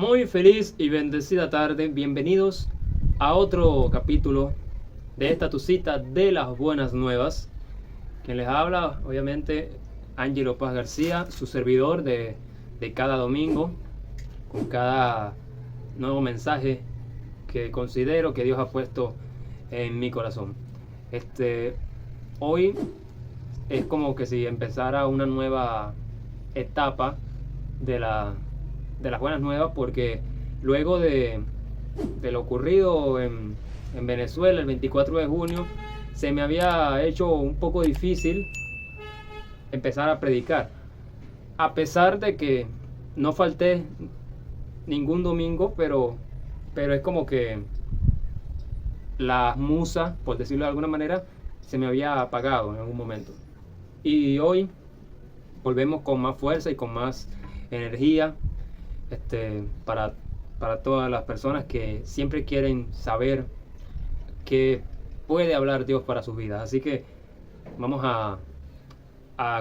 Muy feliz y bendecida tarde. Bienvenidos a otro capítulo de esta tu cita de las buenas nuevas. Quien les habla, obviamente, Ángelo Paz García, su servidor de cada domingo, con cada nuevo mensaje que considero que Dios ha puesto en mi corazón. Hoy es como que si empezara una nueva etapa de las buenas nuevas, porque luego de lo ocurrido en Venezuela el 24 de junio, se me había hecho un poco difícil empezar a predicar, a pesar de que no falté ningún domingo, pero es como que la musa, por decirlo de alguna manera, se me había apagado en algún momento. Y hoy volvemos con más fuerza y con más energía para todas las personas que siempre quieren saber qué puede hablar Dios para sus vidas. Así que vamos a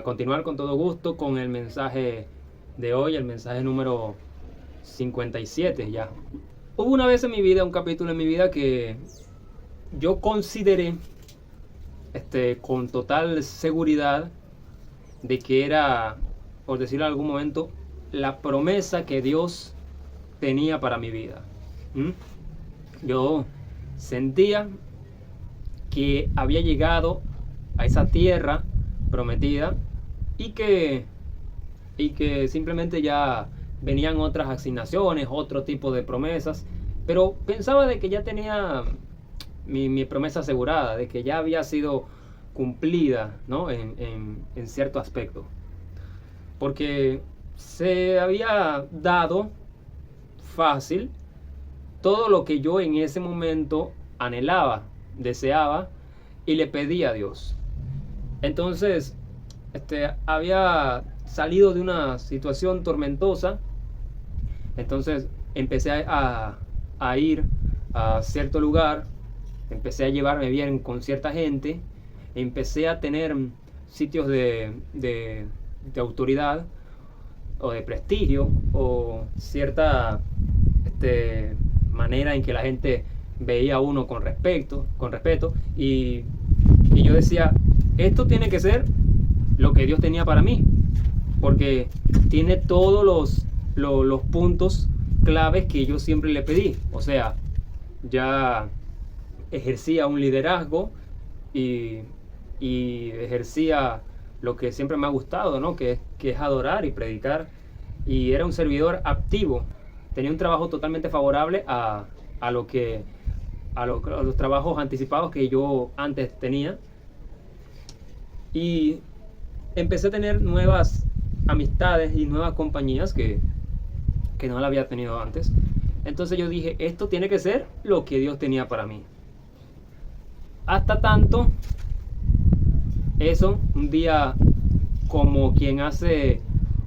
continuar con todo gusto con el mensaje de hoy, el mensaje número 57 ya. Hubo una vez en mi vida, un capítulo en mi vida que yo consideré con total seguridad de que era, por decirlo en algún momento, la promesa que Dios tenía para mi vida. Yo sentía que había llegado a esa tierra prometida y que simplemente ya venían otras asignaciones, otro tipo de promesas, pero pensaba de que ya tenía mi promesa asegurada, de que ya había sido cumplida, ¿no? en cierto aspecto, porque se había dado fácil todo lo que yo en ese momento anhelaba, deseaba y le pedía a Dios. Entonces, había salido de una situación tormentosa. Entonces empecé a ir a cierto lugar, empecé a llevarme bien con cierta gente, empecé a tener sitios de autoridad o de prestigio, o cierta manera en que la gente veía a uno con respeto, y yo decía, esto tiene que ser lo que Dios tenía para mí, porque tiene todos los puntos claves que yo siempre le pedí. O sea, ya ejercía un liderazgo y ejercía lo que siempre me ha gustado, ¿no? que es adorar y predicar, y era un servidor activo. Tenía un trabajo totalmente favorable a los trabajos anticipados que yo antes tenía, y empecé a tener nuevas amistades y nuevas compañías que no la había tenido antes. Entonces yo dije, esto tiene que ser lo que Dios tenía para mí. Hasta tanto, eso, un día, como quien hace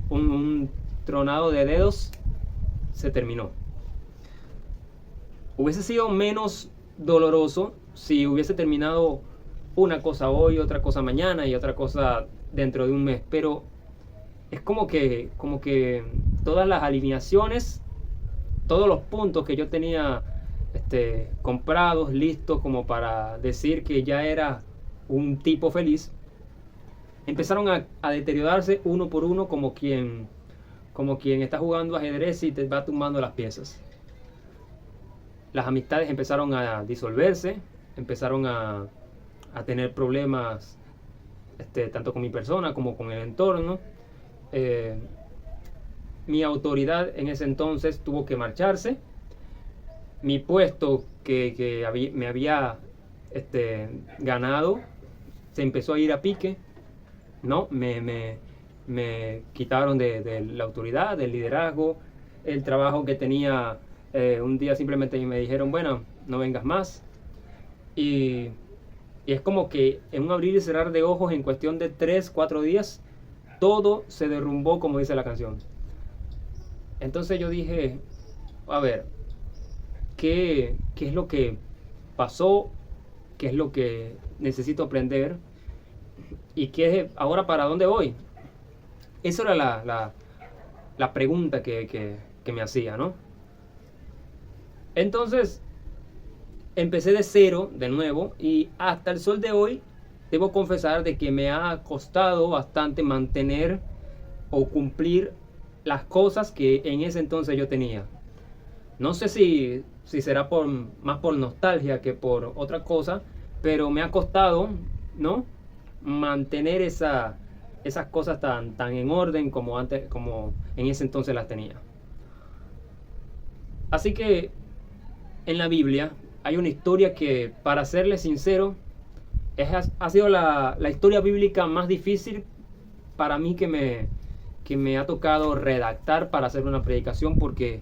un tronado de dedos, se terminó. Hubiese sido menos doloroso si hubiese terminado una cosa hoy, otra cosa mañana y otra cosa dentro de un mes, pero es como que todas las alineaciones, todos los puntos que yo tenía comprados, listos como para decir que ya era un tipo feliz, empezaron a deteriorarse uno por uno, como quien está jugando ajedrez y te va tumbando las piezas. Las amistades empezaron a disolverse, empezaron a tener problemas tanto con mi persona como con el entorno. Mi autoridad en ese entonces tuvo que marcharse. Mi puesto que me había ganado se empezó a ir a pique, ¿no? Me quitaron de la autoridad, del liderazgo, el trabajo que tenía. Un día simplemente me dijeron, bueno, no vengas más. Y es como que en un abrir y cerrar de ojos, en cuestión de 3-4 días, todo se derrumbó, como dice la canción. Entonces yo dije, a ver, ¿qué es lo que pasó? ¿Qué es lo que necesito aprender? ¿Y ahora para dónde voy? Esa era la pregunta que me hacía, ¿no? Entonces, empecé de cero, de nuevo, y hasta el sol de hoy, debo confesar de que me ha costado bastante mantener o cumplir las cosas que en ese entonces yo tenía. No sé si será más por nostalgia que por otra cosa, pero me ha costado, ¿no?, mantener esas cosas tan en orden como antes, como en ese entonces las tenía. Así que en la Biblia hay una historia que, para serle sincero, ha sido la historia bíblica más difícil para mí que me ha tocado redactar para hacer una predicación, porque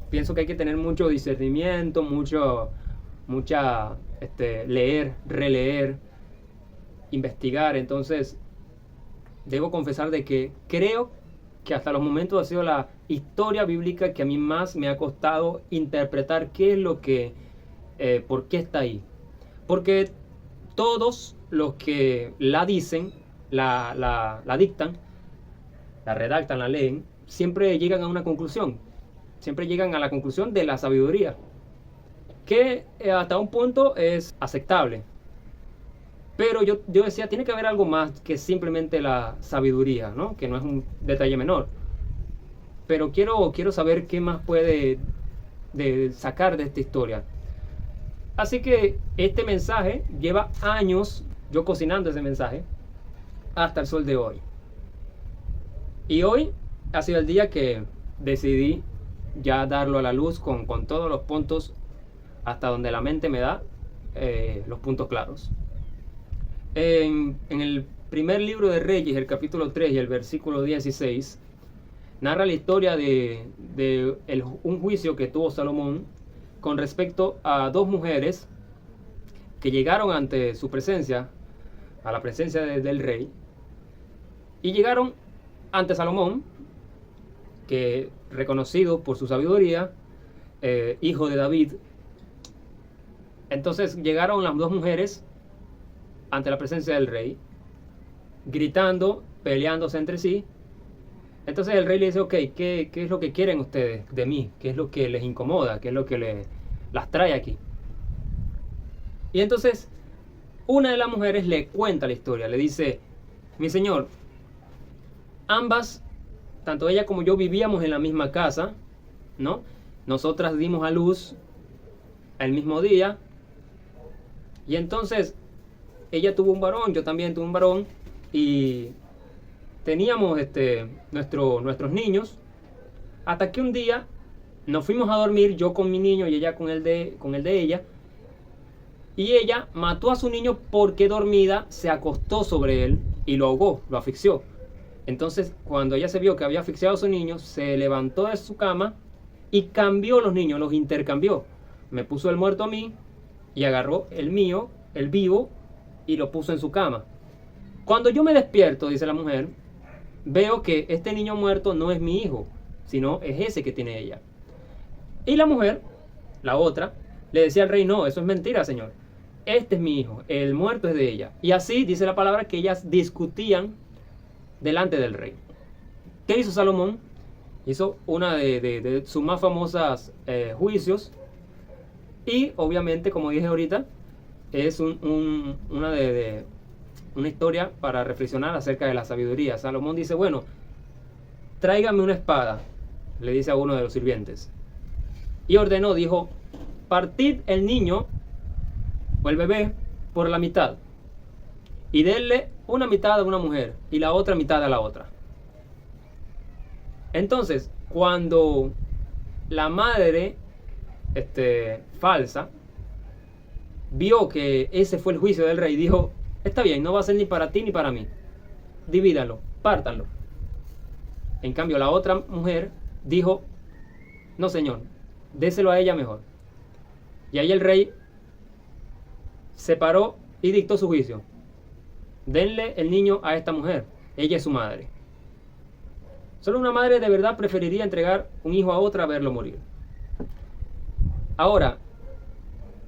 pienso que hay que tener mucho discernimiento, leer, releer, investigar. Entonces, debo confesar de que creo que hasta los momentos ha sido la historia bíblica que a mí más me ha costado interpretar qué es lo que, por qué está ahí. Porque todos los que la dicen, la dictan, la redactan, la leen, siempre llegan a una conclusión. Siempre llegan a la conclusión de la sabiduría, que hasta un punto es aceptable. Pero yo decía, tiene que haber algo más que simplemente la sabiduría, ¿no? Que no es un detalle menor. Pero quiero saber qué más puede sacar de esta historia. Así que este mensaje lleva años yo cocinando ese mensaje hasta el sol de hoy. Y hoy ha sido el día que decidí ya darlo a la luz con todos los puntos, hasta donde la mente me da los puntos claros. En el primer libro de Reyes, el capítulo 3 y el versículo 16, narra la historia de un juicio que tuvo Salomón con respecto a dos mujeres que llegaron ante su presencia, a la presencia del rey, y llegaron ante Salomón, que reconocido por su sabiduría, hijo de David. Entonces llegaron las dos mujeres ante la presencia del rey, gritando, peleándose entre sí. Entonces el rey le dice, ok, ¿qué es lo que quieren ustedes de mí? ¿Qué es lo que les incomoda? ¿Qué es lo que las trae aquí? Y entonces una de las mujeres le cuenta la historia, le dice, mi señor, ambas, tanto ella como yo, vivíamos en la misma casa, ¿no? Nosotras dimos a luz el mismo día, y entonces ella tuvo un varón, yo también tuve un varón, y teníamos nuestros niños, hasta que un día nos fuimos a dormir, yo con mi niño y ella con el de ella, y ella mató a su niño porque dormida se acostó sobre él y lo ahogó, lo asfixió. Entonces, cuando ella se vio que había asfixiado a su niño, se levantó de su cama y cambió los niños, los intercambió. Me puso el muerto a mí y agarró el mío, el vivo, y lo puso en su cama. Cuando yo me despierto, dice la mujer, veo que este niño muerto no es mi hijo, sino es ese que tiene ella. Y la mujer, la otra, le decía al rey, no, eso es mentira, señor. Este es mi hijo, el muerto es de ella. Y así dice la palabra que ellas discutían delante del rey. ¿Qué hizo Salomón? Hizo una de sus más famosas juicios. Y obviamente, como dije ahorita, es una historia para reflexionar acerca de la sabiduría. Salomón dice, bueno, tráigame una espada, le dice a uno de los sirvientes. Y ordenó, dijo, partid el niño o el bebé por la mitad y denle una mitad a una mujer y la otra mitad a la otra. Entonces, cuando la madre falsa vio que ese fue el juicio del rey, dijo, está bien, no va a ser ni para ti ni para mí, divídanlo, pártanlo. En cambio, la otra mujer dijo, no señor, déselo a ella mejor. Y ahí el rey se paró y dictó su juicio. Denle el niño a esta mujer, ella es su madre. Solo una madre de verdad preferiría entregar un hijo a otra a verlo morir. Ahora,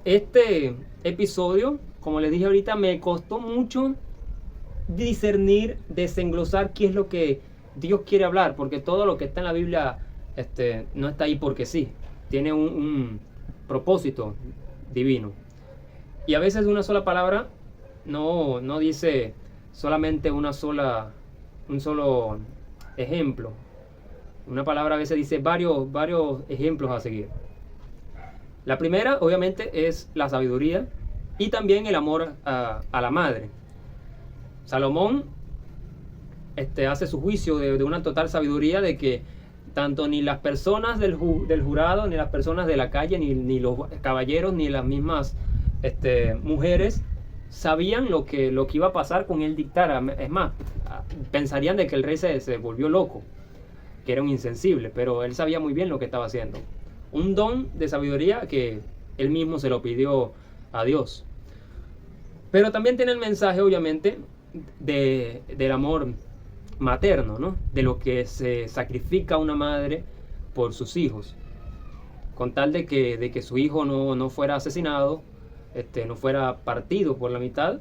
este episodio, como les dije ahorita, me costó mucho discernir, desenglosar qué es lo que Dios quiere hablar, porque todo lo que está en la Biblia no está ahí porque sí. Tiene un propósito divino. Y a veces una sola palabra no dice solamente un solo ejemplo. Una palabra a veces dice varios ejemplos a seguir. La primera, obviamente, es la sabiduría y también el amor a la madre. Salomón hace su juicio de una total sabiduría, de que tanto ni las personas del jurado, ni las personas de la calle, ni los caballeros, ni las mismas mujeres sabían lo que iba a pasar con él dictara. Es más, pensarían de que el rey se volvió loco, que era un insensible, pero él sabía muy bien lo que estaba haciendo. Un don de sabiduría que él mismo se lo pidió a Dios. Pero también tiene el mensaje, obviamente, del amor materno, ¿no? De lo que se sacrifica una madre por sus hijos, con tal de que su hijo no fuera asesinado, no fuera partido por la mitad.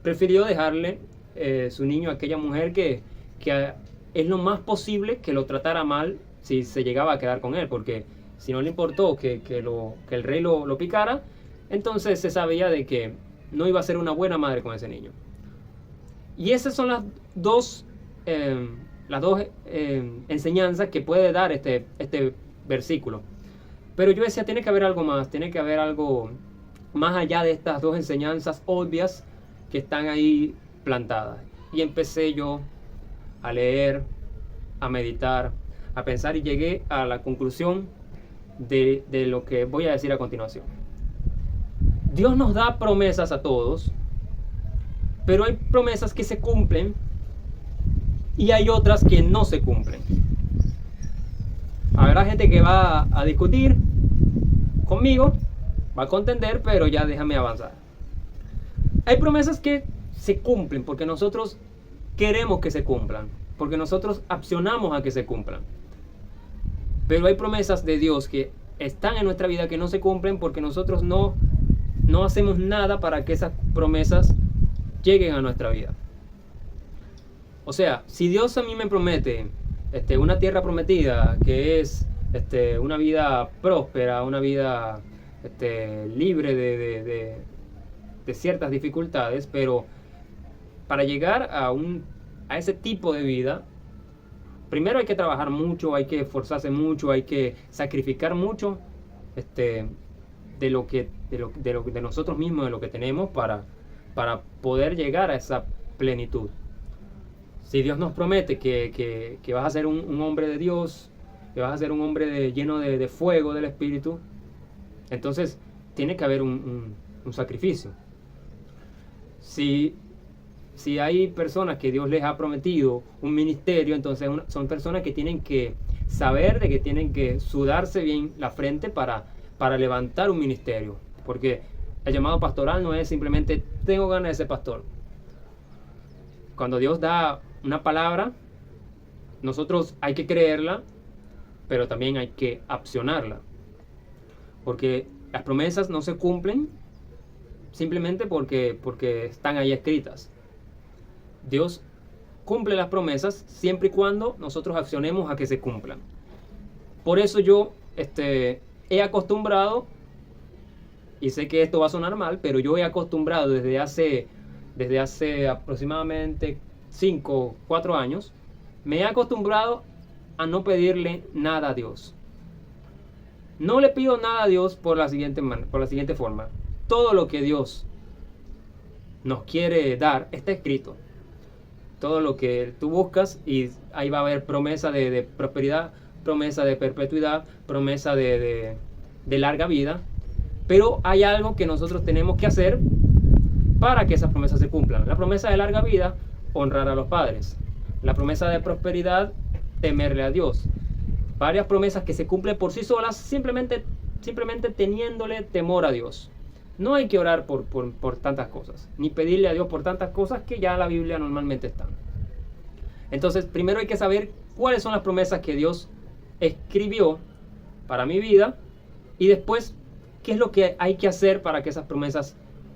Prefirió dejarle su niño a aquella mujer que es lo más posible que lo tratara mal si se llegaba a quedar con él, porque si no le importó que el rey lo picara, entonces se sabía de que no iba a ser una buena madre con ese niño. Y esas son las dos enseñanzas que puede dar este versículo. Pero yo decía, tiene que haber algo más, tiene que haber algo más allá de estas dos enseñanzas obvias que están ahí plantadas. Y empecé yo a leer, a meditar, a pensar, y llegué a la conclusión de lo que voy a decir a continuación. Dios nos da promesas a todos, pero hay promesas que se cumplen y hay otras que no se cumplen. Habrá gente que va a discutir conmigo, va a contender, pero ya déjame avanzar. Hay promesas que se cumplen porque nosotros queremos que se cumplan, porque nosotros accionamos a que se cumplan. Pero hay promesas de Dios que están en nuestra vida que no se cumplen porque nosotros no hacemos nada para que esas promesas lleguen a nuestra vida. O sea, si Dios a mí me promete una tierra prometida, que es una vida próspera, una vida libre de ciertas dificultades, pero para llegar a ese tipo de vida, primero hay que trabajar mucho, hay que esforzarse mucho, hay que sacrificar mucho de nosotros mismos, de lo que tenemos para poder llegar a esa plenitud. Si Dios nos promete que vas a ser un hombre de Dios, que vas a ser un hombre lleno de fuego del Espíritu, entonces tiene que haber un sacrificio. Si hay personas que Dios les ha prometido un ministerio, entonces son personas que tienen que saber de que tienen que sudarse bien la frente para levantar un ministerio. Porque el llamado pastoral no es simplemente tengo ganas de ser pastor. Cuando Dios da una palabra, nosotros hay que creerla, pero también hay que accionarla. Porque las promesas no se cumplen simplemente porque están ahí escritas. Dios cumple las promesas siempre y cuando nosotros accionemos a que se cumplan. Por eso yo he acostumbrado, y sé que esto va a sonar mal, pero yo he acostumbrado desde hace aproximadamente 5 o 4 años, me he acostumbrado a no pedirle nada a Dios. No le pido nada a Dios por la siguiente forma. Todo lo que Dios nos quiere dar está escrito. Todo lo que tú buscas, y ahí va a haber promesa de prosperidad, promesa de perpetuidad, promesa de larga vida. Pero hay algo que nosotros tenemos que hacer para que esas promesas se cumplan. La promesa de larga vida, honrar a los padres. La promesa de prosperidad, temerle a Dios. Varias promesas que se cumplen por sí solas, simplemente teniéndole temor a Dios. No hay que orar por tantas cosas, ni pedirle a Dios por tantas cosas que ya en la Biblia normalmente están. Entonces, primero hay que saber cuáles son las promesas que Dios escribió para mi vida, y después qué es lo que hay que hacer para que esas promesas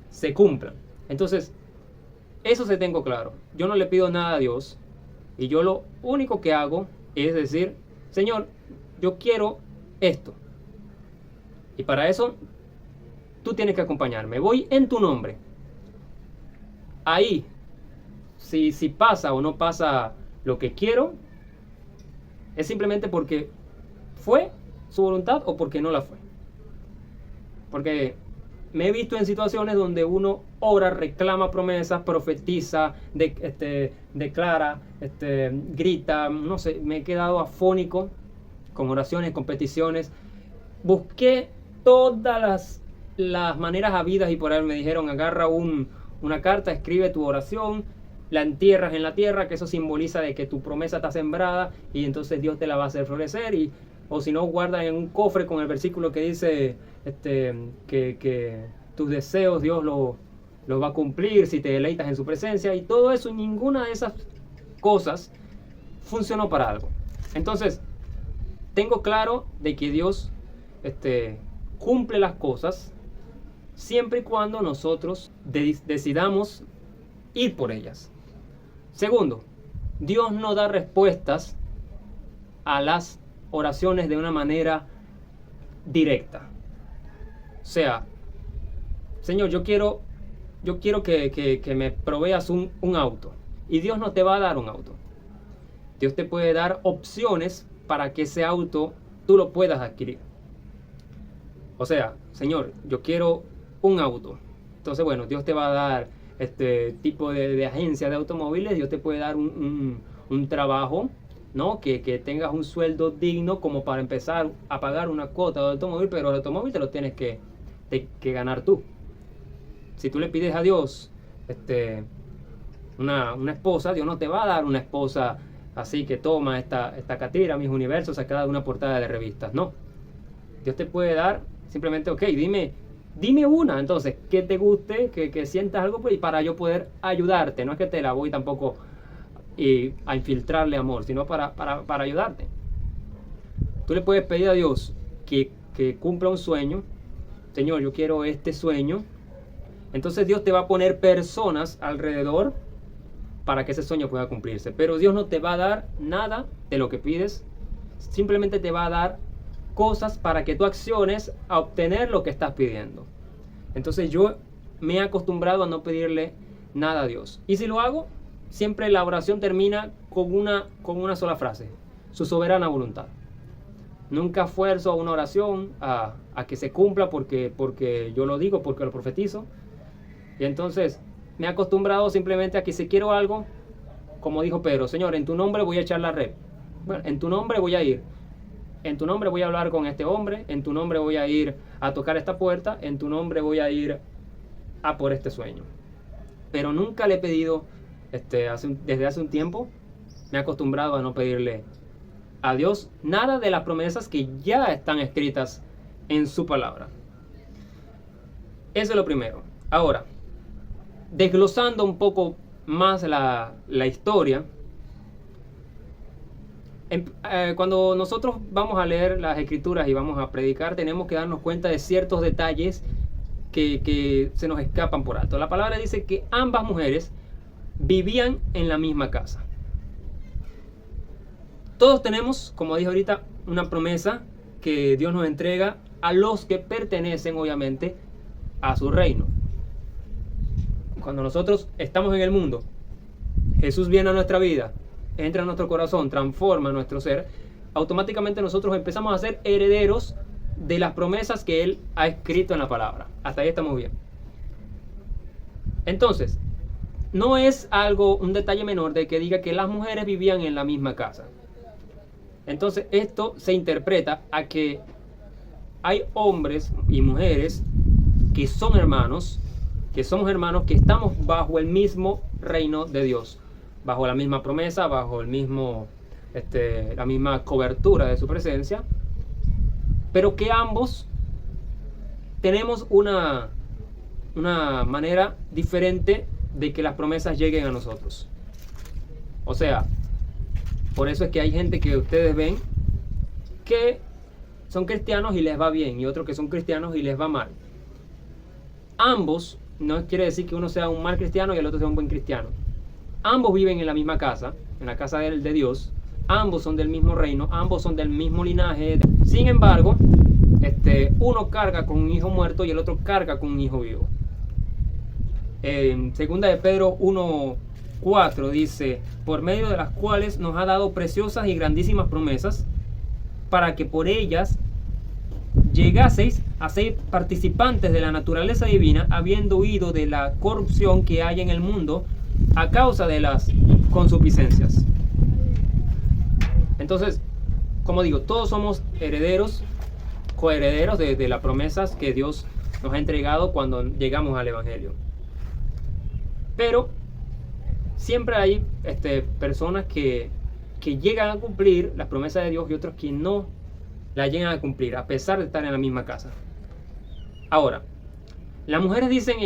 se cumplan. Entonces, eso se tengo claro. Yo no le pido nada a Dios, y yo lo único que hago es decir, Señor, yo quiero esto. Y para eso, tú tienes que acompañarme. Voy en tu nombre. Ahí, si pasa o no pasa lo que quiero, es simplemente porque fue su voluntad o porque no la fue. Porque me he visto en situaciones donde uno ora, reclama promesas, profetiza, declara, grita, no sé, me he quedado afónico con oraciones, con peticiones. Busqué todas las maneras habidas y por ahí. Me dijeron, agarra una carta, escribe tu oración, la entierras en la tierra, que eso simboliza de que tu promesa está sembrada y entonces Dios te la va a hacer florecer. O si no, guarda en un cofre con el versículo que dice que tus deseos Dios los va a cumplir si te deleitas en su presencia. Y todo eso, ninguna de esas cosas funcionó para algo. Entonces, tengo claro de que Dios cumple las cosas siempre y cuando nosotros decidamos ir por ellas. Segundo, Dios no da respuestas a las oraciones de una manera directa. O sea, Señor, yo quiero que me proveas un auto. Y Dios no te va a dar un auto. Dios te puede dar opciones para que ese auto tú lo puedas adquirir. O sea, Señor, yo quiero un auto. Entonces, bueno, Dios te va a dar este tipo de agencia de automóviles. Dios te puede dar un trabajo, ¿no? Que tengas un sueldo digno como para empezar a pagar una cuota de automóvil, pero el automóvil te lo tienes que ganar tú. Si tú le pides a Dios una esposa, Dios no te va a dar una esposa así que toma esta catira, mis universos, sacada de una portada de revistas. No. Dios te puede dar simplemente, ok, dime una, entonces, que te guste, que sientas algo, pues, y para yo poder ayudarte. No es que te la voy tampoco a infiltrarle amor, sino para ayudarte. Tú le puedes pedir a Dios que cumpla un sueño. Señor, yo quiero este sueño. Entonces Dios te va a poner personas alrededor para que ese sueño pueda cumplirse. Pero Dios no te va a dar nada de lo que pides. Simplemente te va a dar cosas para que tú acciones a obtener lo que estás pidiendo. Entonces yo me he acostumbrado a no pedirle nada a Dios. Y si lo hago, siempre la oración termina con una sola frase: su soberana voluntad. Nunca esfuerzo a una oración a que se cumpla porque yo lo digo, porque lo profetizo. Y entonces me he acostumbrado simplemente a que si quiero algo, como dijo Pedro, Señor, en tu nombre voy a echar la red. Bueno, en tu nombre voy a ir. En tu nombre voy a hablar con este hombre. En tu nombre voy a ir a tocar esta puerta. En tu nombre voy a ir a por este sueño. Pero nunca le he pedido, desde hace un tiempo, me he acostumbrado a no pedirle a Dios nada de las promesas que ya están escritas en su palabra. Eso es lo primero. Ahora, desglosando un poco más la historia, cuando nosotros vamos a leer las escrituras y vamos a predicar, tenemos que darnos cuenta de ciertos detalles que se nos escapan por alto. La palabra dice que ambas mujeres vivían en la misma casa. Todos tenemos, como dije ahorita, una promesa que Dios nos entrega a los que pertenecen, obviamente, a su reino. Cuando nosotros estamos en el mundo, Jesús viene a nuestra vida, entra en nuestro corazón, transforma nuestro ser, automáticamente nosotros empezamos a ser herederos de las promesas que Él ha escrito en la palabra. Hasta ahí estamos bien. Entonces, no es un detalle menor de que diga que las mujeres vivían en la misma casa. Entonces, esto se interpreta a que hay hombres y mujeres que son hermanos, que somos hermanos, que estamos bajo el mismo reino de Dios, bajo la misma promesa, bajo el mismo, la misma cobertura de su presencia, pero que ambos tenemos una manera diferente de que las promesas lleguen a nosotros. O sea, por eso es que hay gente que ustedes ven que son cristianos y les va bien, y otros que son cristianos y les va mal. Ambos, no quiere decir que uno sea un mal cristiano y el otro sea un buen cristiano. Ambos viven en la misma casa, en la casa de Dios. Ambos son del mismo reino, ambos son del mismo linaje. Sin embargo, uno carga con un hijo muerto y el otro carga con un hijo vivo. En 2 de Pedro 1:4 dice: por medio de las cuales nos ha dado preciosas y grandísimas promesas, para que por ellas llegaseis a ser participantes de la naturaleza divina, habiendo huido de la corrupción que hay en el mundo a causa de las concupiscencias. Entonces, como digo, todos somos herederos, coherederos de las promesas que Dios nos ha entregado cuando llegamos al Evangelio. Pero siempre hay personas que llegan a cumplir las promesas de Dios y otros que no la llegan a cumplir, a pesar de estar en la misma casa. Ahora, las mujeres dicen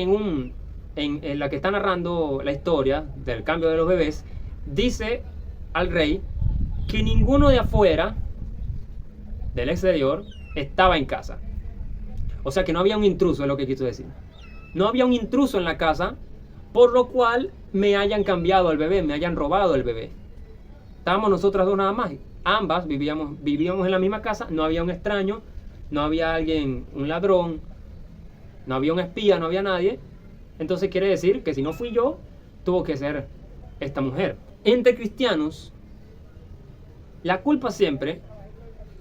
en la que está narrando la historia del cambio de los bebés, dice al rey que ninguno de afuera, del exterior, estaba en casa. O sea que no había un intruso, es lo que quiso decir. No había un intruso en la casa, por lo cual me hayan cambiado el bebé, me hayan robado el bebé. Estábamos nosotras dos nada más. Ambas vivíamos en la misma casa, no había un extraño, no había alguien, un ladrón, no había un espía, no había nadie. Entonces quiere decir que si no fui yo, tuvo que ser esta mujer. Entre cristianos, la culpa siempre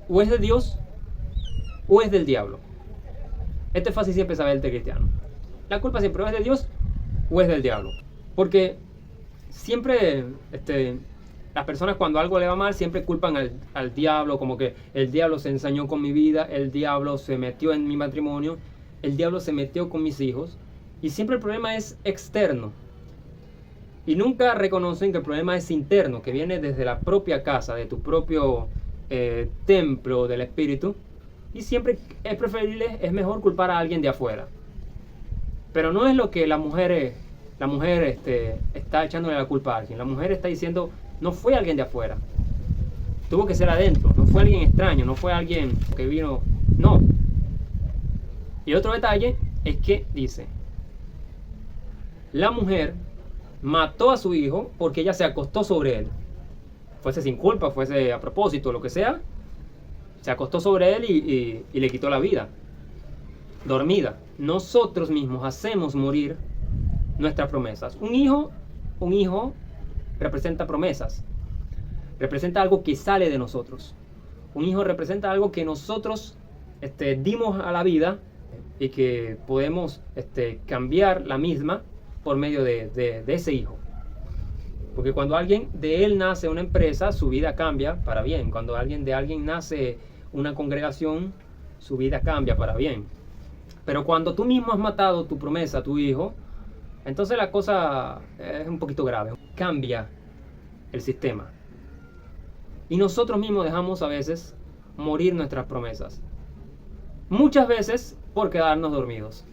o es de Dios o es del diablo. Esto es fácil siempre saber entre cristianos. La culpa siempre o es de Dios o es del diablo. Porque siempre las personas cuando algo le va mal siempre culpan al diablo, como que el diablo se ensañó con mi vida, el diablo se metió en mi matrimonio, el diablo se metió con mis hijos. Y siempre el problema es externo. Y nunca reconocen que el problema es interno, que viene desde la propia casa, de tu propio templo del espíritu. Y siempre es preferible, es mejor culpar a alguien de afuera. Pero no es lo que la mujer está echándole la culpa a alguien. La mujer está diciendo, no fue alguien de afuera. Tuvo que ser adentro, no fue alguien extraño, no fue alguien que vino, no. Y otro detalle es que dice, la mujer mató a su hijo porque ella se acostó sobre él. Fuese sin culpa, fuese a propósito, lo que sea. Se acostó sobre él y le quitó la vida. Dormida. Nosotros mismos hacemos morir nuestras promesas. Un hijo representa promesas. Representa algo que sale de nosotros. Un hijo representa algo que nosotros dimos a la vida y que podemos cambiar la misma por medio de ese hijo. Porque cuando alguien de él nace una empresa, su vida cambia para bien. Cuando de alguien nace una congregación, su vida cambia para bien. Pero cuando tú mismo has matado tu promesa a tu hijo, entonces la cosa es un poquito grave. Cambia el sistema. Y nosotros mismos dejamos a veces morir nuestras promesas. Muchas veces por quedarnos dormidos.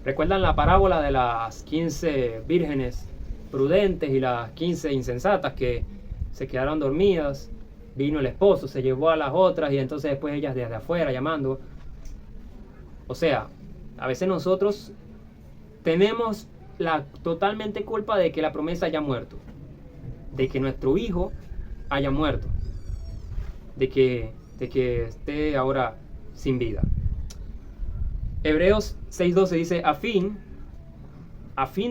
¿Recuerdan la parábola de las 15 vírgenes prudentes y las 15 insensatas que se quedaron dormidas? Vino el esposo, se llevó a las otras y entonces después ellas desde afuera llamando. O sea, a veces nosotros tenemos la totalmente culpa de que la promesa haya muerto, de que nuestro hijo haya muerto, de que esté ahora sin vida. Hebreos 6:12 dice, a fin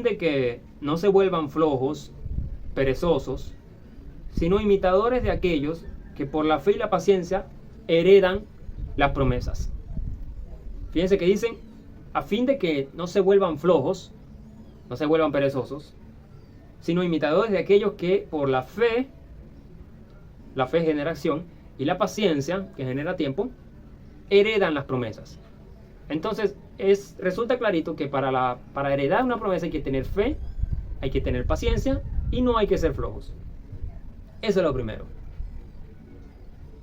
de que no se vuelvan flojos, perezosos, sino imitadores de aquellos que por la fe y la paciencia heredan las promesas. Fíjense que dicen, a fin de que no se vuelvan flojos, no se vuelvan perezosos, sino imitadores de aquellos que por la fe genera acción, y la paciencia, que genera tiempo, heredan las promesas. Entonces, resulta clarito que para heredar una promesa hay que tener fe, hay que tener paciencia y no hay que ser flojos. Eso es lo primero.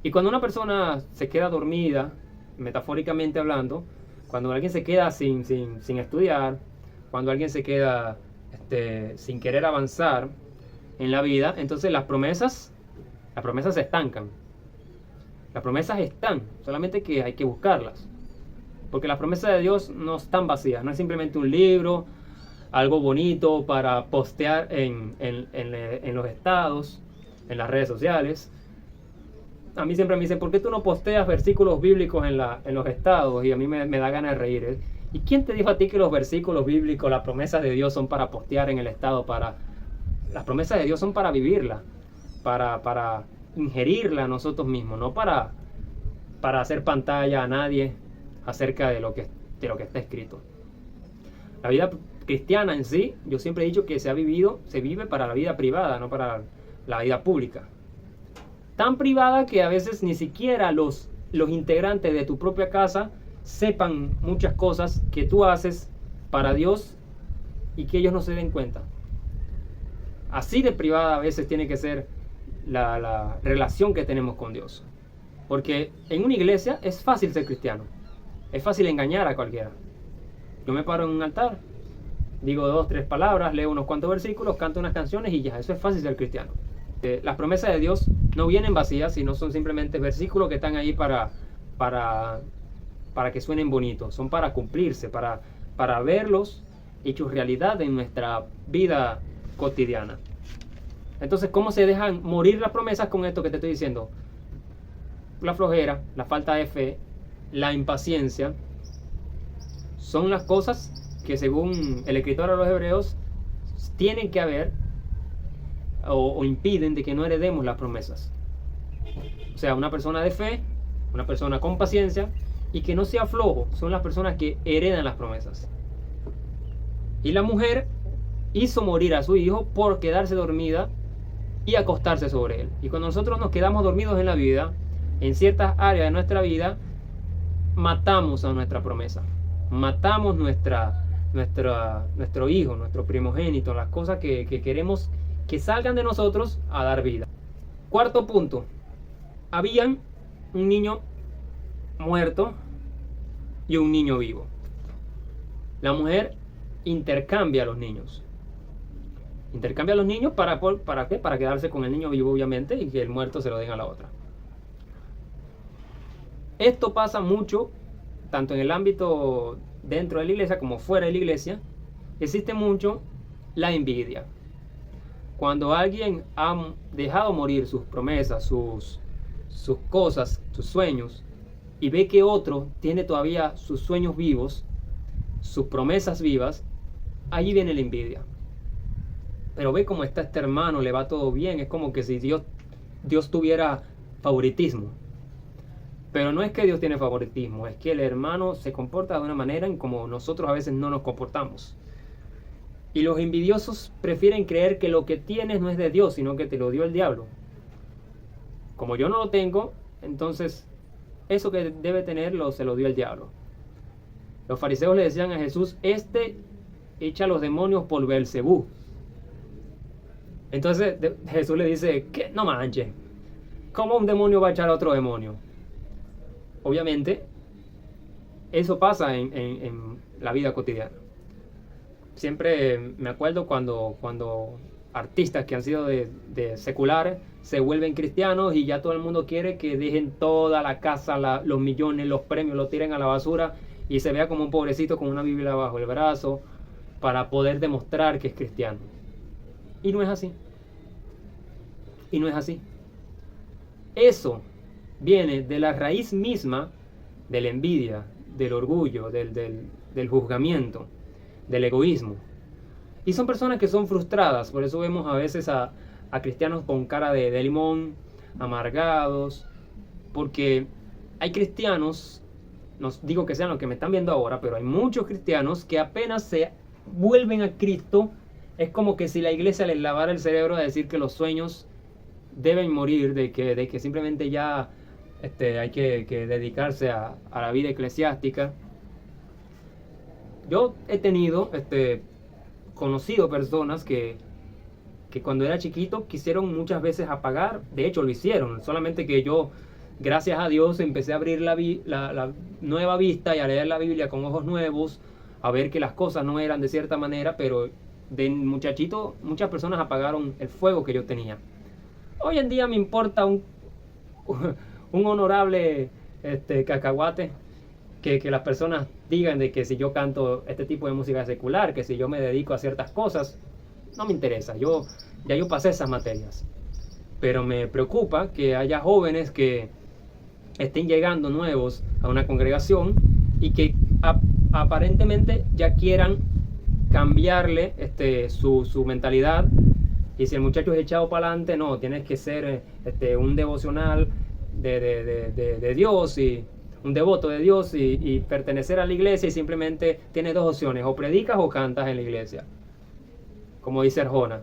Y cuando una persona se queda dormida, metafóricamente hablando, cuando alguien se queda sin estudiar, cuando alguien se queda sin querer avanzar en la vida, entonces las promesas se estancan. Las promesas están, solamente que hay que buscarlas. Porque las promesas de Dios no están vacías, no es simplemente un libro, algo bonito para postear en los estados, en las redes sociales. a mí siempre me dicen, ¿por qué tú no posteas versículos bíblicos en los estados? Y a mí me da ganas de reír, ¿eh? ¿Y quién te dijo a ti que los versículos bíblicos, las promesas de Dios son para postear en el estado? Las promesas de Dios son para vivirla, para ingerirla nosotros mismos, no para hacer pantalla a nadie acerca de lo que está escrito. La vida cristiana en sí, yo siempre he dicho que se vive para la vida privada, no para la vida pública. Tan privada que a veces ni siquiera los integrantes de tu propia casa sepan muchas cosas que tú haces para Dios y que ellos no se den cuenta. Así de privada a veces tiene que ser la relación que tenemos con Dios. Porque en una iglesia es fácil ser cristiano. Es fácil engañar a cualquiera. Yo me paro en un altar, digo 2, 3 palabras, leo unos cuantos versículos, canto unas canciones y ya, eso es fácil ser cristiano. Las promesas de Dios no vienen vacías, sino son simplemente versículos que están ahí para que suenen bonitos, son para cumplirse, para verlos hechos realidad en nuestra vida cotidiana. Entonces, ¿cómo se dejan morir las promesas con esto que te estoy diciendo? La flojera, la falta de fe, la impaciencia, son las cosas que según el escritor a los Hebreos tienen que haber o impiden de que no heredemos las promesas. O sea, una persona de fe, una persona con paciencia y que no sea flojo, son las personas que heredan las promesas. Y la mujer hizo morir a su hijo por quedarse dormida y acostarse sobre él. Y cuando nosotros nos quedamos dormidos en la vida, en ciertas áreas de nuestra vida, matamos a nuestra promesa. Matamos nuestro hijo, nuestro primogénito, las cosas que queremos que salgan de nosotros a dar vida. Cuarto punto. Habían un niño muerto y un niño vivo. La mujer intercambia a los niños. Intercambia a los niños ¿para qué? Para quedarse con el niño vivo, obviamente, y que el muerto se lo den a la otra. Esto pasa mucho, tanto en el ámbito dentro de la iglesia como fuera de la iglesia. Existe mucho la envidia. Cuando alguien ha dejado morir sus promesas, sus cosas, sus sueños, y ve que otro tiene todavía sus sueños vivos, sus promesas vivas, allí viene la envidia. Pero ve cómo está este hermano, le va todo bien, es como que si Dios tuviera favoritismo. Pero no es que Dios tiene favoritismo, es que el hermano se comporta de una manera en como nosotros a veces no nos comportamos. Y los envidiosos prefieren creer que lo que tienes no es de Dios, sino que te lo dio el diablo. Como yo no lo tengo, entonces eso que debe tenerlo se lo dio el diablo. Los fariseos le decían a Jesús, echa a los demonios por Belcebú. Entonces Jesús le dice, ¿qué? No manches, ¿cómo un demonio va a echar a otro demonio? Obviamente, eso pasa en la vida cotidiana. Siempre me acuerdo cuando artistas que han sido de seculares se vuelven cristianos y ya todo el mundo quiere que dejen toda la casa, los millones, los premios, los tiren a la basura y se vea como un pobrecito con una Biblia bajo el brazo para poder demostrar que es cristiano. Y no es así. Y no es así. Eso viene de la raíz misma de la envidia, del orgullo, del juzgamiento, del egoísmo. Y son personas que son frustradas. Por eso vemos a veces a cristianos con cara de limón, amargados, porque hay cristianos, no digo que sean los que me están viendo ahora, pero hay muchos cristianos que apenas se vuelven a Cristo, es como que si la iglesia les lavara el cerebro a decir que los sueños deben morir, de que simplemente ya hay que dedicarse a la vida eclesiástica. Yo he tenido conocido personas que cuando era chiquito quisieron muchas veces apagar, de hecho lo hicieron, solamente que yo, gracias a Dios, empecé a abrir la nueva vista y a leer la Biblia con ojos nuevos, a ver que las cosas no eran de cierta manera, pero de muchachito muchas personas apagaron el fuego que yo tenía. Hoy en día me importa un honorable cacahuate que las personas digan de que si yo canto este tipo de música secular, que si yo me dedico a ciertas cosas, no me interesa. Ya yo pasé esas materias. pero me preocupa que haya jóvenes que estén llegando nuevos a una congregación y que aparentemente ya quieran cambiarle su mentalidad. Y si el muchacho es echado para adelante, no, tienes que ser un devocional de Dios y un devoto de Dios y pertenecer a la iglesia, y simplemente tienes dos opciones: o predicas o cantas en la iglesia. Como dice Arjona,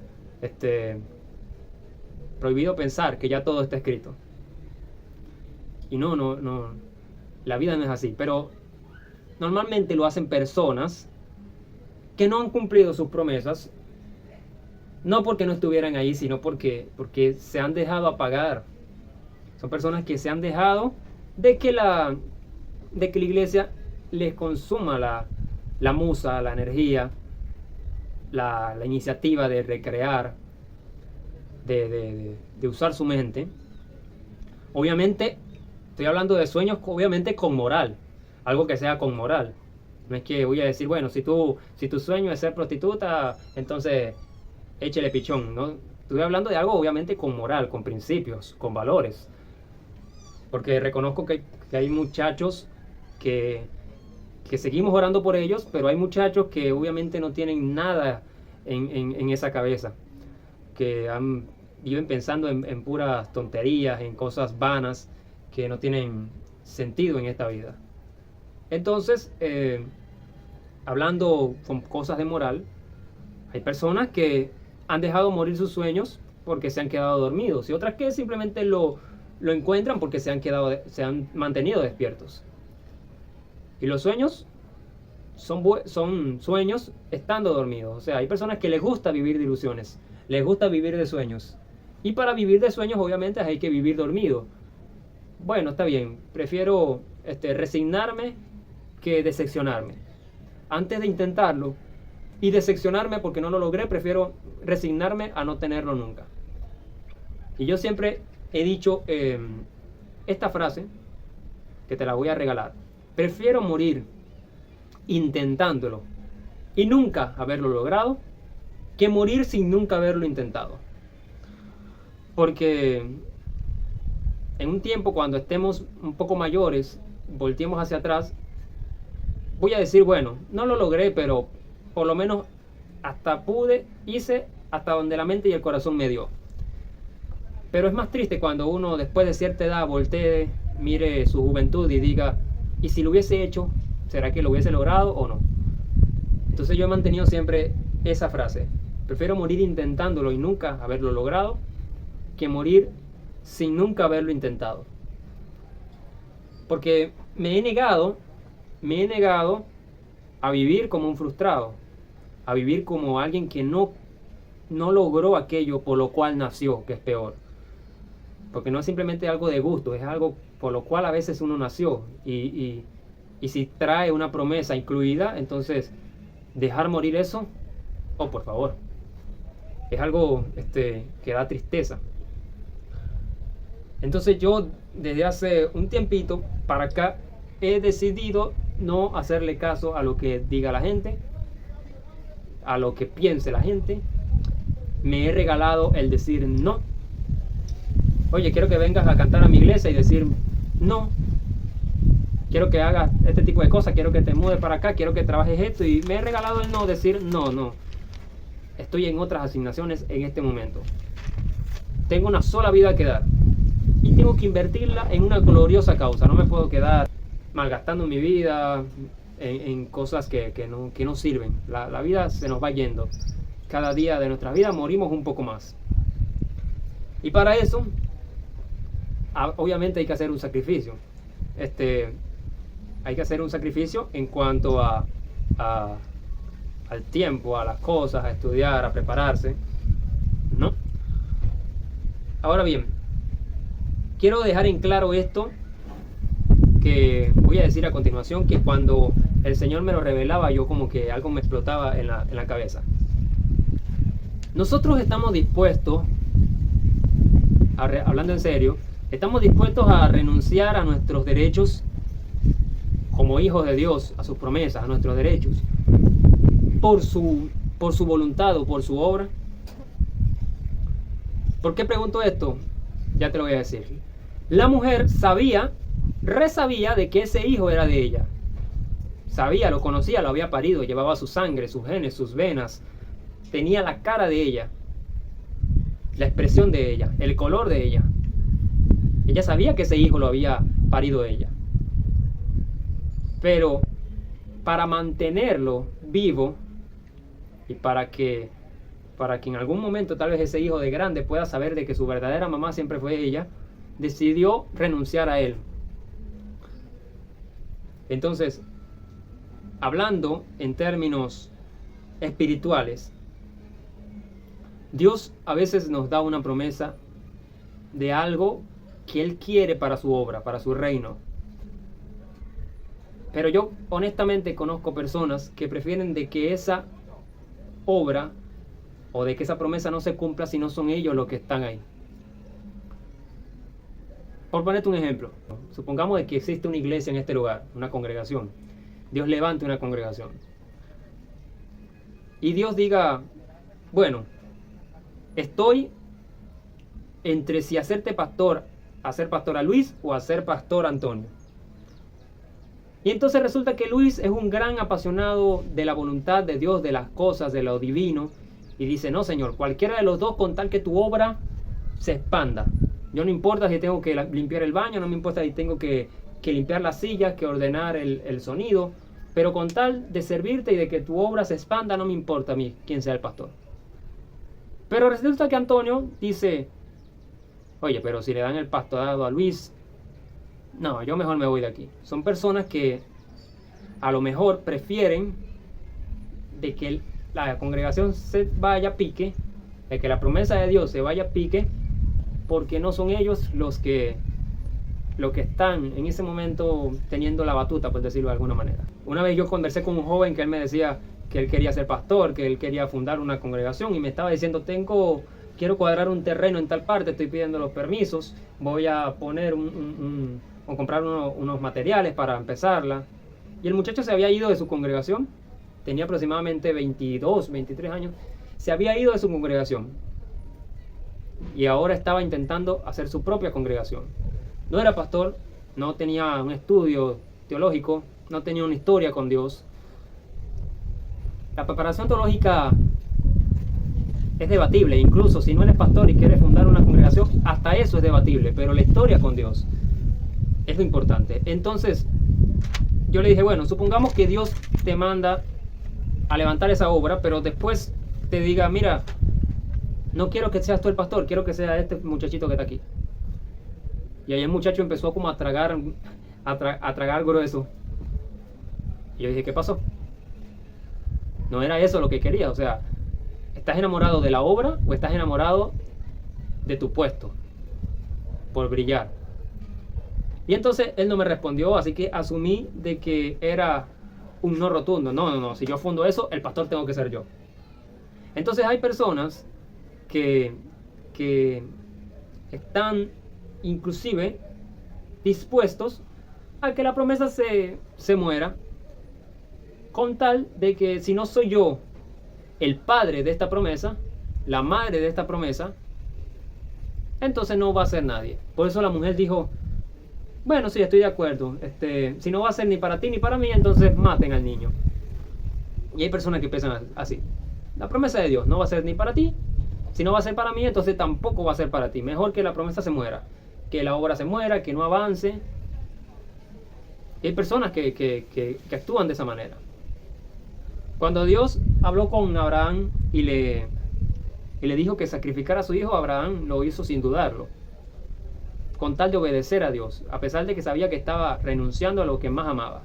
prohibido pensar que ya todo está escrito. Y no, la vida no es así. Pero normalmente lo hacen personas que no han cumplido sus promesas, no porque no estuvieran ahí, sino porque se han dejado apagar. Son personas que se han dejado de que la iglesia les consuma la musa, la energía, la iniciativa de recrear, de usar su mente. Obviamente, estoy hablando de sueños, obviamente con moral, algo que sea con moral. No es que voy a decir, bueno, si tu sueño es ser prostituta, entonces échele pichón, ¿no? Estoy hablando de algo obviamente con moral, con principios, con valores. Porque reconozco que hay muchachos que seguimos orando por ellos, pero hay muchachos que obviamente no tienen nada en esa cabeza, que viven pensando en puras tonterías, en cosas vanas que no tienen sentido en esta vida. Entonces, hablando con cosas de moral, hay personas que han dejado morir sus sueños porque se han quedado dormidos, y otras que simplemente lo encuentran porque se han mantenido despiertos. Y los sueños son sueños estando dormidos. O sea, hay personas que les gusta vivir de ilusiones, les gusta vivir de sueños. Y para vivir de sueños obviamente hay que vivir dormido. Bueno, está bien, prefiero resignarme que decepcionarme. Antes de intentarlo y decepcionarme porque no lo logré, prefiero resignarme a no tenerlo nunca. Y yo siempre he dicho esta frase, que te la voy a regalar: prefiero morir intentándolo y nunca haberlo logrado, que morir sin nunca haberlo intentado. Porque en un tiempo, cuando estemos un poco mayores, volteemos hacia atrás, voy a decir, bueno, no lo logré, pero por lo menos hice hasta donde la mente y el corazón me dio. Pero es más triste cuando uno, después de cierta edad, voltee, mire su juventud y diga, ¿y si lo hubiese hecho? ¿Será que lo hubiese logrado o no? Entonces yo he mantenido siempre esa frase: prefiero morir intentándolo y nunca haberlo logrado, que morir sin nunca haberlo intentado. Porque me he negado a vivir como un frustrado, a vivir como alguien que no logró aquello por lo cual nació, que es peor. Porque no es simplemente algo de gusto, es algo por lo cual a veces uno nació. Y si trae una promesa incluida, entonces dejar morir eso, oh, por favor, es algo que da tristeza. Entonces yo, desde hace un tiempito para acá, he decidido no hacerle caso a lo que diga la gente, a lo que piense la gente. Me he regalado el decir no. Oye, quiero que vengas a cantar a mi iglesia, y decir no. Quiero que hagas este tipo de cosas, quiero que te mudes para acá, quiero que trabajes esto, y me he regalado el no, decir no. Estoy en otras asignaciones en este momento. Tengo una sola vida que dar y tengo que invertirla en una gloriosa causa. No me puedo quedar malgastando mi vida en cosas que no sirven. La vida se nos va yendo. Cada día de nuestra vida morimos un poco más. Y para eso, obviamente hay que hacer un sacrificio. Hay que hacer un sacrificio en cuanto al tiempo, a las cosas, a estudiar, a prepararse, ¿no? Ahora bien, quiero dejar en claro esto que voy a decir a continuación, que cuando el Señor me lo revelaba, yo como que algo me explotaba en la cabeza. Nosotros estamos dispuestos, hablando en serio, estamos dispuestos a renunciar a nuestros derechos como hijos de Dios, a sus promesas, a nuestros derechos, por su voluntad o por su obra. ¿Por qué pregunto esto? Ya te lo voy a decir. La mujer resabía de que ese hijo era de ella. Sabía, lo conocía, lo había parido, llevaba su sangre, sus genes, sus venas. Tenía la cara de ella, la expresión de ella, el color de ella. Ella sabía que ese hijo lo había parido ella. Pero para mantenerlo vivo y para que en algún momento tal vez ese hijo de grande pueda saber de que su verdadera mamá siempre fue ella, decidió renunciar a él. Entonces, hablando en términos espirituales, Dios a veces nos da una promesa de algo que Él quiere para su obra, para su reino. Pero yo honestamente conozco personas que prefieren de que esa obra o de que esa promesa no se cumpla si no son ellos los que están ahí. Por ponerte un ejemplo, supongamos de que existe una iglesia en este lugar, una congregación. Dios levante una congregación. Y Dios diga, bueno, estoy entre si hacerte pastor, hacer pastor a Luis o hacer pastor a Antonio. Y entonces resulta que Luis es un gran apasionado de la voluntad de Dios, de las cosas, de lo divino. Y dice, no Señor, cualquiera de los dos con tal que tu obra se expanda. Yo no importa si tengo que limpiar el baño, no me importa si tengo que limpiar las sillas, que ordenar el sonido. Pero con tal de servirte y de que tu obra se expanda, no me importa a mí quién sea el pastor. Pero resulta que Antonio dice, oye, pero si le dan el pastorado a Luis, no, yo mejor me voy de aquí. Son personas que a lo mejor prefieren de que la congregación se vaya a pique, de que la promesa de Dios se vaya a pique, porque no son ellos los que están en ese momento teniendo la batuta, por decirlo de alguna manera. Una vez yo conversé con un joven que él me decía que él quería ser pastor, que él quería fundar una congregación y me estaba diciendo, quiero cuadrar un terreno en tal parte, estoy pidiendo los permisos, voy a poner o comprar unos materiales para empezarla. Y el muchacho se había ido de su congregación, tenía aproximadamente 22, 23 años, se había ido de su congregación y ahora estaba intentando hacer su propia congregación. No era pastor, no tenía un estudio teológico, no tenía una historia con Dios. La preparación teológica es debatible, incluso si no eres pastor y quieres fundar una congregación, hasta eso es debatible, pero la historia con Dios es lo importante. Entonces, yo le dije, bueno, supongamos que Dios te manda a levantar esa obra, pero después te diga, mira, no quiero que seas tú el pastor, quiero que sea este muchachito que está aquí. Y ahí el muchacho empezó como a tragar grueso. Y yo dije, ¿qué pasó? No era eso lo que quería, o sea, ¿estás enamorado de la obra o estás enamorado de tu puesto por brillar? Y entonces él no me respondió, así que asumí de que era un no rotundo. No, si yo fundo eso, el pastor tengo que ser yo. Entonces hay personas que están inclusive dispuestos a que la promesa se muera, con tal de que si no soy yo el padre de esta promesa, la madre de esta promesa, entonces no va a ser nadie. Por eso la mujer dijo, bueno, sí, estoy de acuerdo, si no va a ser ni para ti ni para mí, entonces maten al niño. Y hay personas que piensan así, la promesa de Dios no va a ser ni para ti, si no va a ser para mí, entonces tampoco va a ser para ti. Mejor que la promesa se muera, que la obra se muera, que no avance. Y hay personas que actúan de esa manera. Cuando Dios habló con Abraham y le dijo que sacrificara a su hijo, Abraham lo hizo sin dudarlo, con tal de obedecer a Dios, a pesar de que sabía que estaba renunciando a lo que más amaba.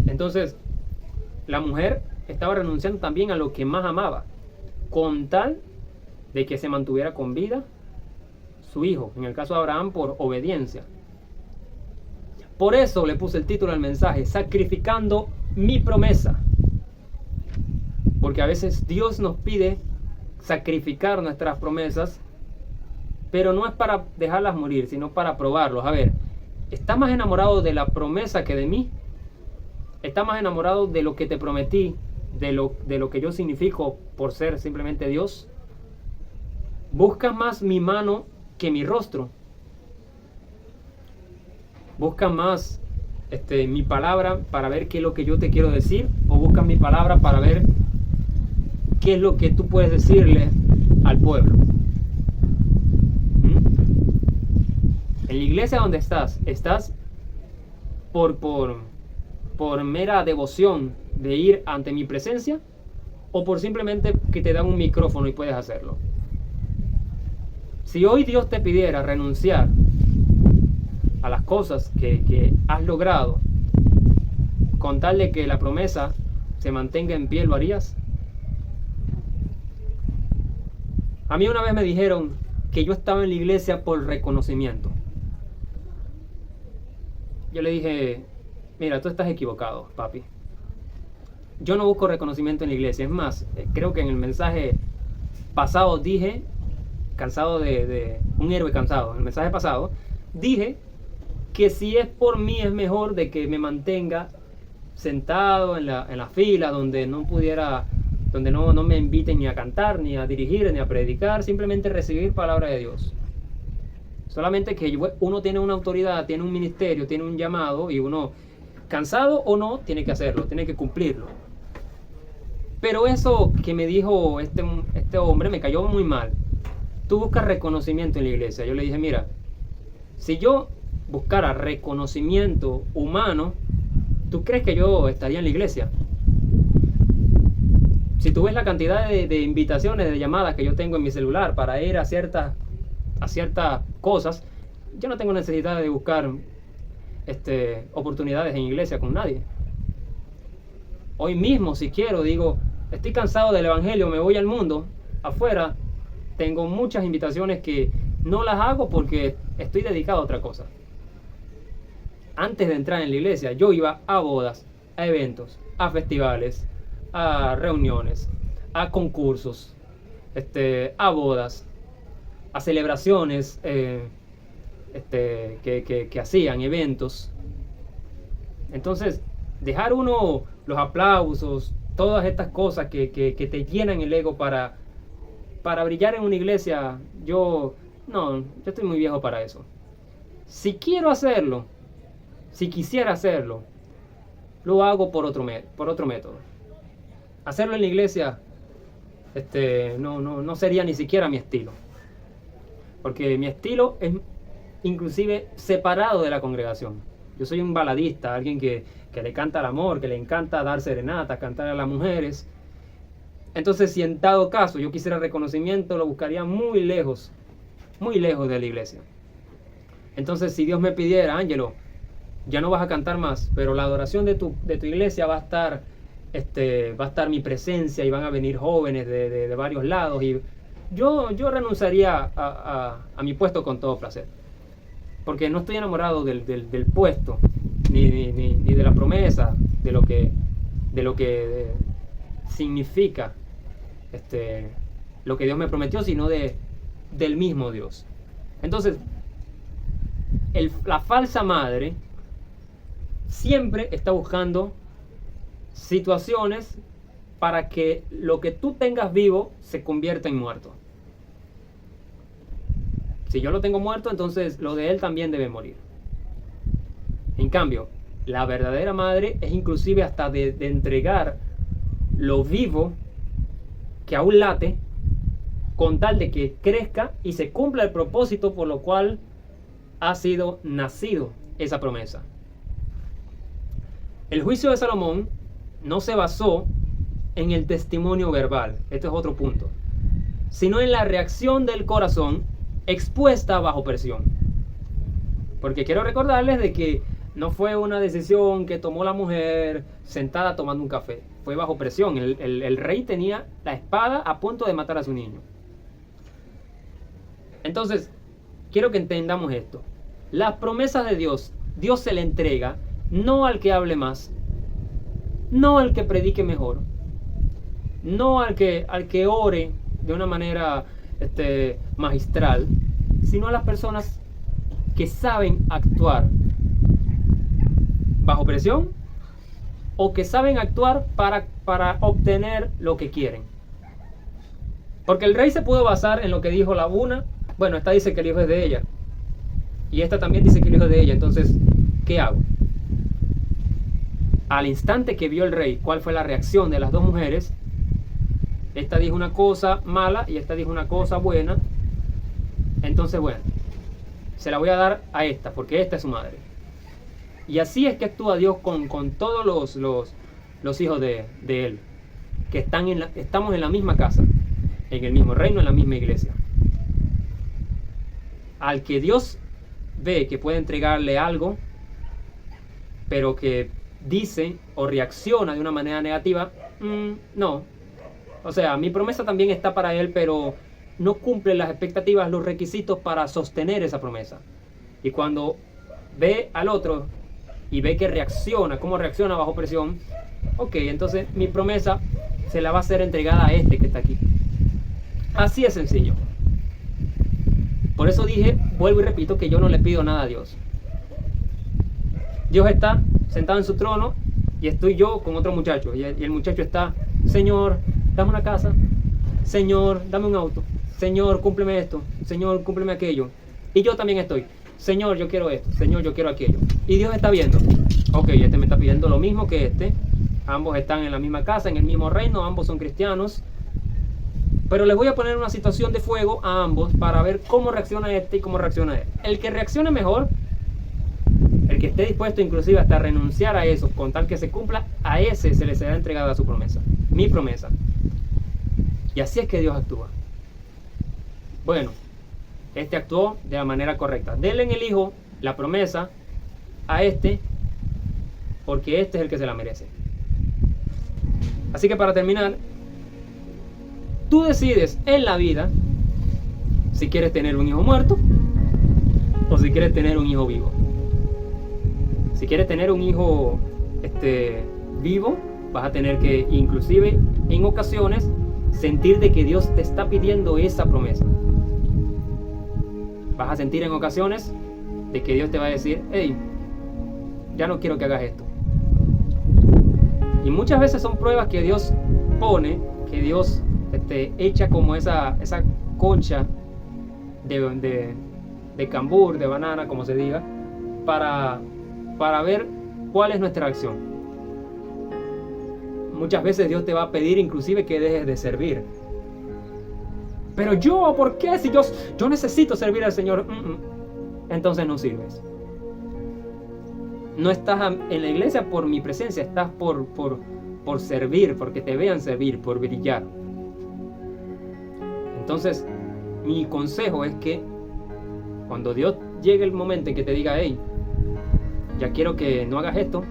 Entonces, la mujer estaba renunciando también a lo que más amaba, con tal de que se mantuviera con vida su hijo, en el caso de Abraham, por obediencia. Por eso le puse el título al mensaje, sacrificando mi promesa. Porque a veces Dios nos pide sacrificar nuestras promesas, pero no es para dejarlas morir, sino para probarlos. A ver, ¿estás más enamorado de la promesa que de mí? ¿Estás más enamorado de lo que te prometí, de lo que yo significo por ser simplemente Dios? Buscas más mi mano que mi rostro. Buscas más mi palabra para ver qué es lo que yo te quiero decir, o buscas mi palabra para ver qué es lo que tú puedes decirle al pueblo. En la iglesia donde estás por mera devoción de ir ante mi presencia, o por simplemente que te dan un micrófono y puedes hacerlo. Si hoy Dios te pidiera renunciar a las cosas que has logrado con tal de que la promesa se mantenga en pie, ¿lo harías? A mí una vez me dijeron que yo estaba en la iglesia por reconocimiento. Yo le dije, mira, tú estás equivocado, papi. Yo no busco reconocimiento en la iglesia. Es más, creo que en el mensaje pasado dije, cansado de un héroe cansado, en el mensaje pasado dije que si es por mí es mejor de que me mantenga sentado en la fila donde no me inviten ni a cantar, ni a dirigir, ni a predicar, simplemente recibir palabra de Dios. Solamente que uno tiene una autoridad, tiene un ministerio, tiene un llamado, y uno, cansado o no, tiene que hacerlo, tiene que cumplirlo. Pero eso que me dijo este hombre me cayó muy mal. Tú buscas reconocimiento en la iglesia. Yo le dije, mira, si yo buscara reconocimiento humano, ¿tú crees que yo estaría en la iglesia? Si tú ves la cantidad de invitaciones, de llamadas que yo tengo en mi celular para ir a ciertas cosas, yo no tengo necesidad de buscar oportunidades en iglesia con nadie. Hoy mismo, si quiero, digo, estoy cansado del evangelio, me voy al mundo, afuera, tengo muchas invitaciones que no las hago porque estoy dedicado a otra cosa. Antes de entrar en la iglesia, yo iba a bodas, a eventos, a festivales, a reuniones, a concursos, a bodas, a celebraciones que hacían, eventos. Entonces, dejar uno los aplausos, todas estas cosas que te llenan el ego para brillar en una iglesia, yo estoy muy viejo para eso. Si quiero hacerlo, si quisiera hacerlo, lo hago por otro método. Hacerlo en la iglesia no sería ni siquiera mi estilo. Porque mi estilo es inclusive separado de la congregación. Yo soy un baladista, alguien que le canta al amor, que le encanta dar serenatas, cantar a las mujeres. Entonces, si en dado caso yo quisiera reconocimiento, lo buscaría muy lejos de la iglesia. Entonces, si Dios me pidiera, Ángelo, ya no vas a cantar más, pero la adoración de tu iglesia va a estar mi presencia, y van a venir jóvenes de varios lados, y yo renunciaría a mi puesto con todo placer, porque no estoy enamorado del puesto, ni de la promesa, de lo que significa lo que Dios me prometió, sino del mismo Dios. Entonces, la falsa madre siempre está buscando situaciones para que lo que tú tengas vivo se convierta en muerto. Si yo lo tengo muerto, entonces lo de él también debe morir. En cambio, la verdadera madre es inclusive hasta de entregar lo vivo que aún late, con tal de que crezca y se cumpla el propósito por lo cual ha sido nacido esa promesa. El juicio de Salomón no se basó en el testimonio verbal, este es otro punto, sino en la reacción del corazón expuesta bajo presión. Porque quiero recordarles de que no fue una decisión que tomó la mujer sentada tomando un café, fue bajo presión. El rey tenía la espada a punto de matar a su niño. Entonces, quiero que entendamos esto. Las promesas de Dios se le entrega no al que hable más, no al que predique mejor, no al que ore de una manera magistral, sino a las personas que saben actuar bajo presión o que saben actuar para obtener lo que quieren. Porque el rey se pudo basar en lo que dijo la una. Bueno, esta dice que el hijo es de ella. Y esta también dice que el hijo es de ella. Entonces, ¿qué hago? Al instante que vio el rey cuál fue la reacción de las dos mujeres, esta dijo una cosa mala y esta dijo una cosa buena. Entonces, bueno, se la voy a dar a esta, porque esta es su madre. Y así es que actúa Dios con todos los hijos de Él, que estamos en la misma casa, en el mismo reino, en la misma iglesia. Al que Dios ve que puede entregarle algo, pero que dice o reacciona de una manera negativa, no. O sea, mi promesa también está para él, pero no cumple las expectativas, los requisitos para sostener esa promesa. Y cuando ve al otro y ve que reacciona, cómo reacciona bajo presión, ok, entonces mi promesa se la va a ser entregada a este que está aquí. Así es sencillo. Por eso dije, vuelvo y repito, que yo no le pido nada a Dios. Dios está sentado en su trono y estoy yo con otro muchacho. Y el muchacho está, Señor, dame una casa. Señor, dame un auto. Señor, cúmpleme esto. Señor, cúmpleme aquello. Y yo también estoy, Señor, yo quiero esto. Señor, yo quiero aquello. Y Dios está viendo, ok, este me está pidiendo lo mismo que este. Ambos están en la misma casa, en el mismo reino, ambos son cristianos. Pero les voy a poner una situación de fuego a ambos para ver cómo reacciona este y cómo reacciona él. El que reaccione mejor, el que esté dispuesto inclusive hasta renunciar a eso, con tal que se cumpla, a ese se le será entregada su promesa, mi promesa. Y así es que Dios actúa. Bueno, este actuó de la manera correcta. Denle en el hijo la promesa a este, porque este es el que se la merece. Así que para terminar, tú decides en la vida si quieres tener un hijo muerto o si quieres tener un hijo vivo. Si quieres tener un hijo vivo, vas a tener que, inclusive en ocasiones, sentir de que Dios te está pidiendo esa promesa. Vas a sentir en ocasiones de que Dios te va a decir, hey, ya no quiero que hagas esto. Y muchas veces son pruebas que Dios pone, que Dios echa como esa concha de cambur, de banana, como se diga, para ver cuál es nuestra acción. Muchas veces Dios te va a pedir inclusive que dejes de servir. Pero yo, ¿por qué? Si yo necesito servir al Señor. Entonces no sirves. No estás en la iglesia por mi presencia, estás por servir, porque te vean servir, por brillar. Entonces, mi consejo es que cuando Dios llegue el momento en que te diga, hey, ya quiero que no hagas esto,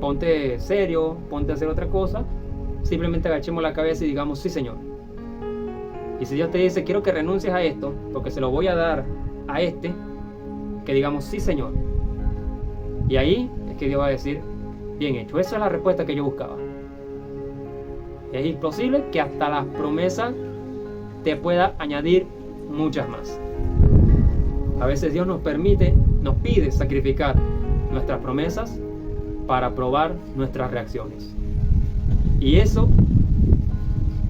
ponte serio, ponte a hacer otra cosa, simplemente agachemos la cabeza y digamos, sí, Señor. Y si Dios te dice, quiero que renuncies a esto, porque se lo voy a dar a que digamos, sí, Señor. Y ahí es que Dios va a decir, bien hecho. Esa es la respuesta que yo buscaba. Es imposible que hasta las promesas te pueda añadir muchas más. A veces Dios nos pide sacrificar nuestras promesas para probar nuestras reacciones. Y eso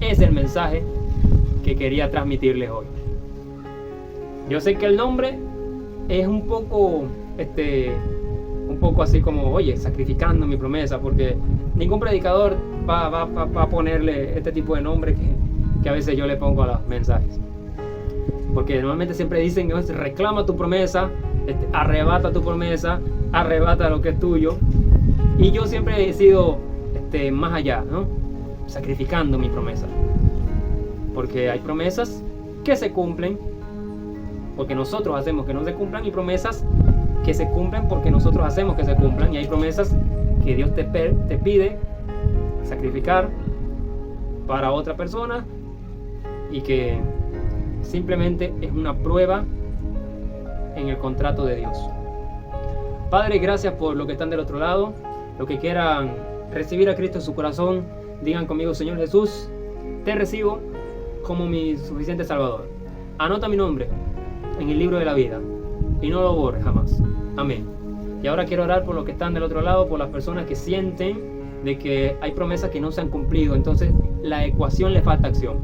es el mensaje que quería transmitirles hoy. Yo sé que el nombre es un poco así como, oye, sacrificando mi promesa, porque ningún predicador va a ponerle este tipo de nombre que a veces yo le pongo a los mensajes. Porque normalmente siempre dicen, reclama tu promesa, arrebata tu promesa, arrebata lo que es tuyo. Y yo siempre he sido más allá, ¿no? Sacrificando mi promesa. Porque hay promesas que se cumplen porque nosotros hacemos que no se cumplan, y promesas que se cumplen porque nosotros hacemos que se cumplan. Y hay promesas que Dios te pide sacrificar para otra persona y que simplemente es una prueba en el contrato de Dios. Padre, gracias por los que están del otro lado. Los que quieran recibir a Cristo en su corazón, digan conmigo, Señor Jesús, te recibo como mi suficiente Salvador. Anota mi nombre en el libro de la vida y no lo borres jamás. Amén. Y ahora quiero orar por los que están del otro lado, por las personas que sienten de que hay promesas que no se han cumplido, entonces la ecuación le falta acción.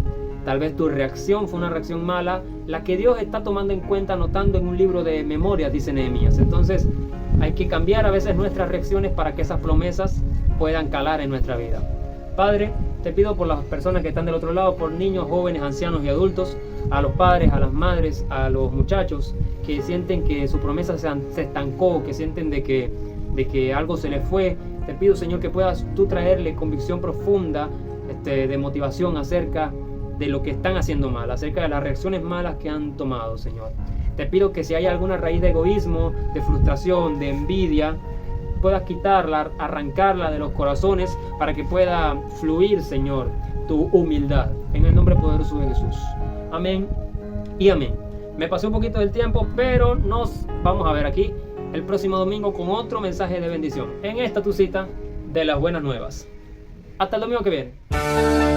Tal vez tu reacción fue una reacción mala, la que Dios está tomando en cuenta, anotando en un libro de memorias, dice Nehemías. Entonces hay que cambiar a veces nuestras reacciones para que esas promesas puedan calar en nuestra vida. Padre, te pido por las personas que están del otro lado, por niños, jóvenes, ancianos y adultos, a los padres, a las madres, a los muchachos que sienten que su promesa se estancó, que sienten de que algo se les fue. Te pido, Señor, que puedas tú traerle convicción profunda, de motivación acerca de lo que están haciendo mal, acerca de las reacciones malas que han tomado, Señor. Te pido que si hay alguna raíz de egoísmo, de frustración, de envidia, puedas quitarla, arrancarla de los corazones para que pueda fluir, Señor, tu humildad. En el nombre poderoso de Jesús. Amén y amén. Me pasé un poquito del tiempo, pero nos vamos a ver aquí el próximo domingo con otro mensaje de bendición en esta tu cita de las buenas nuevas. Hasta el domingo que viene.